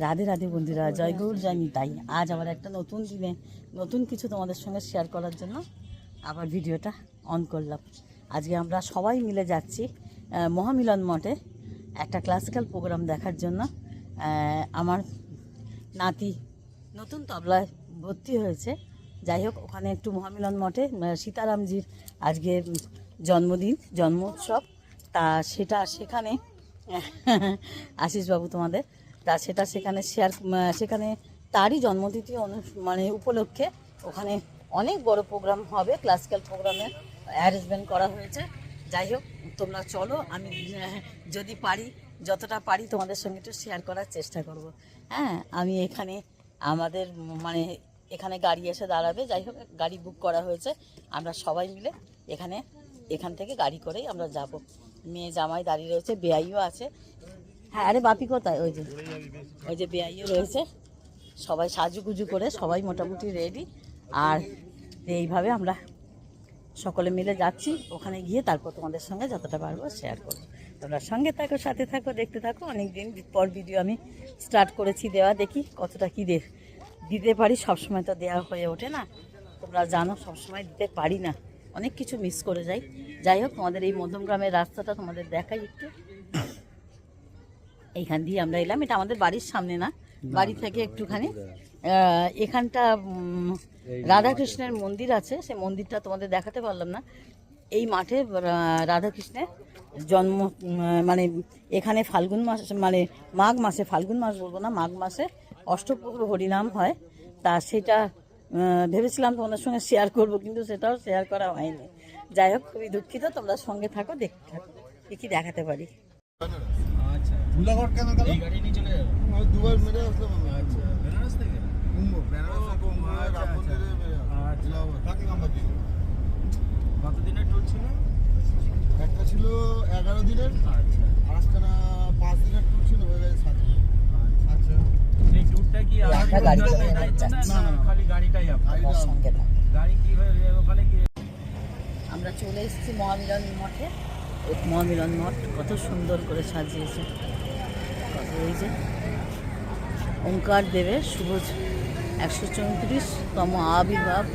রাধে রাধে বন্ধুরা, জয় গৌর জয় নিতাই। আজ আবার একটা নতুন দিনে নতুন কিছু তোমাদের সঙ্গে শেয়ার করার জন্য আবার ভিডিওটা অন করলাম। আজকে আমরা সবাই মিলে যাচ্ছি মহামিলন মঠে একটা ক্লাসিক্যাল প্রোগ্রাম দেখার জন্য। আমার নাতি নতুন তবলায় ভর্তি হয়েছে। যাই হোক, ওখানে একটু মহামিলন মঠে সীতারামজির আজকে জন্মদিন, জন্ম উৎসব, তা সেখানে আশিসবাবু তোমাদের তা সেখানে সেখানে তারই জন্মতিথি উপলক্ষে ওখানে অনেক বড় প্রোগ্রাম হবে, ক্লাসিক্যাল প্রোগ্রামের অ্যারেঞ্জমেন্ট করা হয়েছে। যাই হোক, তোমরা চলো, আমি যদি পারি, যতটা পারি তোমাদের সঙ্গে একটু শেয়ার করার চেষ্টা করব। হ্যাঁ, আমি আমাদের এখানে গাড়ি এসে দাঁড়াবে। যাই হোক, গাড়ি বুক করা হয়েছে, আমরা সবাই মিলে এখান থেকে গাড়ি করেই আমরা যাব। মেয়ে জামাই দাঁড়িয়ে রয়েছে, বেআইও আছে। হ্যাঁ, আরে বাপি কোথায়? ওই যে বেআইও রয়েছে। সবাই সাজুগুজু করে সবাই মোটামুটি রেডি। আর এইভাবে আমরা সকলে মিলে যাচ্ছি। ওখানে গিয়ে তারপর তোমাদের সঙ্গে যতটা পারবো শেয়ার করবো। তোমরা সঙ্গে থাকো, সাথে থাকো, দেখতে থাকো। অনেক দিন পর ভিডিও আমি স্টার্ট করেছি দেওয়া, দেখি কতটা কী দিতে পারি। সবসময় তো দেওয়া হয়ে ওঠে না, তোমরা জানো, সবসময় দিতে পারি না, অনেক কিছু মিস করে যাই। যাই হোক, তোমাদের এই মধ্যমগ্রামের রাস্তাটা তোমাদের দেখাই একটু। এইখান দিয়ে আমরা এলাম, এটা আমাদের বাড়ির সামনে না, বাড়ি থেকে একটুখানি এখানটা রাধাকৃষ্ণের মন্দির আছে, সেই মন্দিরটা তোমাদের দেখাতে পারলাম না। এই মাঠে রাধাকৃষ্ণের জন্ম, এখানে ফাল্গুন মাস, মাঘ মাসে, ফাল্গুন মাস বলবো না, মাঘ মাসে অষ্টপ্রহর হরিনাম হয়। তা সেটা ভেবেছিলাম তোমাদের সঙ্গে শেয়ার করব, কিন্তু সেটাও শেয়ার করা হয়নি। যাই হোক, খুবই দুঃখিত। তোমরা সঙ্গে থাকো, দেখতে থাকো কি দেখাতে পারি। কতদিনের ট্যুর ছিল? একটা ছিল 11 দিনের, আজকানা 5 দিনের ট্যুর ছিল, হয়ে গেছে 7 দিন। আচ্ছা, এই ট্যুরটা কি খালি গাড়িটাই সঙ্গে থাকো। গাড়ি কি ওখানে কি? আমরা চলে এসেছি মহামিলন মঠে। মহামিলন মঠ কত সুন্দর করে সাজিয়েছে। এই যে ওঙ্কার দেবের শুভ 134তম আবির্ভাব।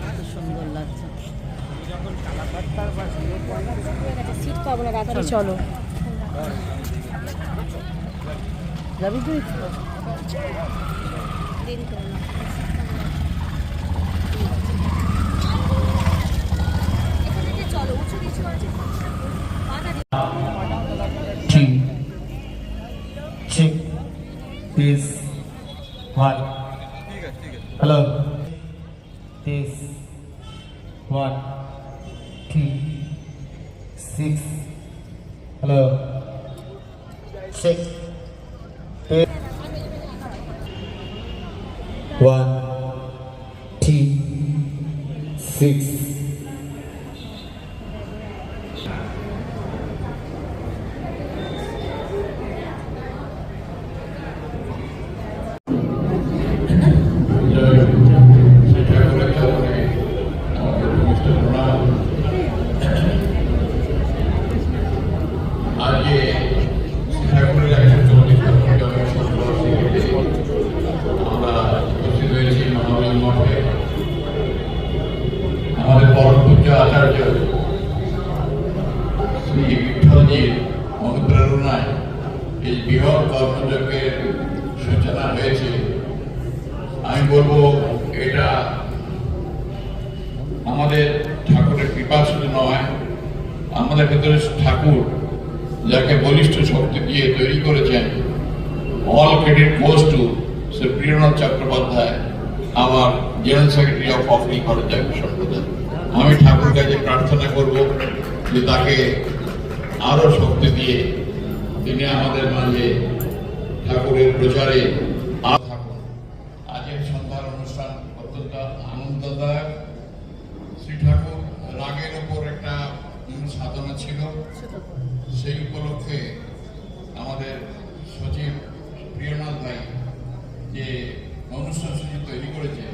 কত সুন্দর লাগছে। সিট পাবো না, রাত্রে চলো। যাবি তুই? দেরি করো না। চলো, উঁচু কিছু আছে। Hello, 1 2 6, hello 6 1 2 6. আমাদের পরম পূজ্য আচার্য শ্রী বিঠ্ঠলজির অনুপ্রেরণায় এই বৃহৎ কর্মযজ্ঞের সূচনা হয়েছে। আমি বলবো, এটা আমাদের ঠাকুরের কৃপা শুধু নয়, আমাদের ভেতরে ঠাকুর যাকে বলিষ্ঠ শক্তি দিয়ে তৈরি করেছেন, all credit goes to Shri Priyanath Chattopadhyay, আমার জেনারেল সেক্রেটারি অফ অফিস খরচায় সম্প্রদায়। আমি ঠাকুর কাছে প্রার্থনা করব যে তাকে আরো শক্তি দিয়ে তিনি আমাদের মাঝে ঠাকুরের প্রচারে থাকুন। আজকের সন্ধ্যার অনুষ্ঠান অত্যন্ত আনন্দদায়ক। শ্রী ঠাকুর রাগের ওপর একটা সাধনা ছিল, সেই উপলক্ষে আমাদের সচিব প্রিয়নাথ ভাই যে অনুষ্ঠান সূচি তৈরি করেছে,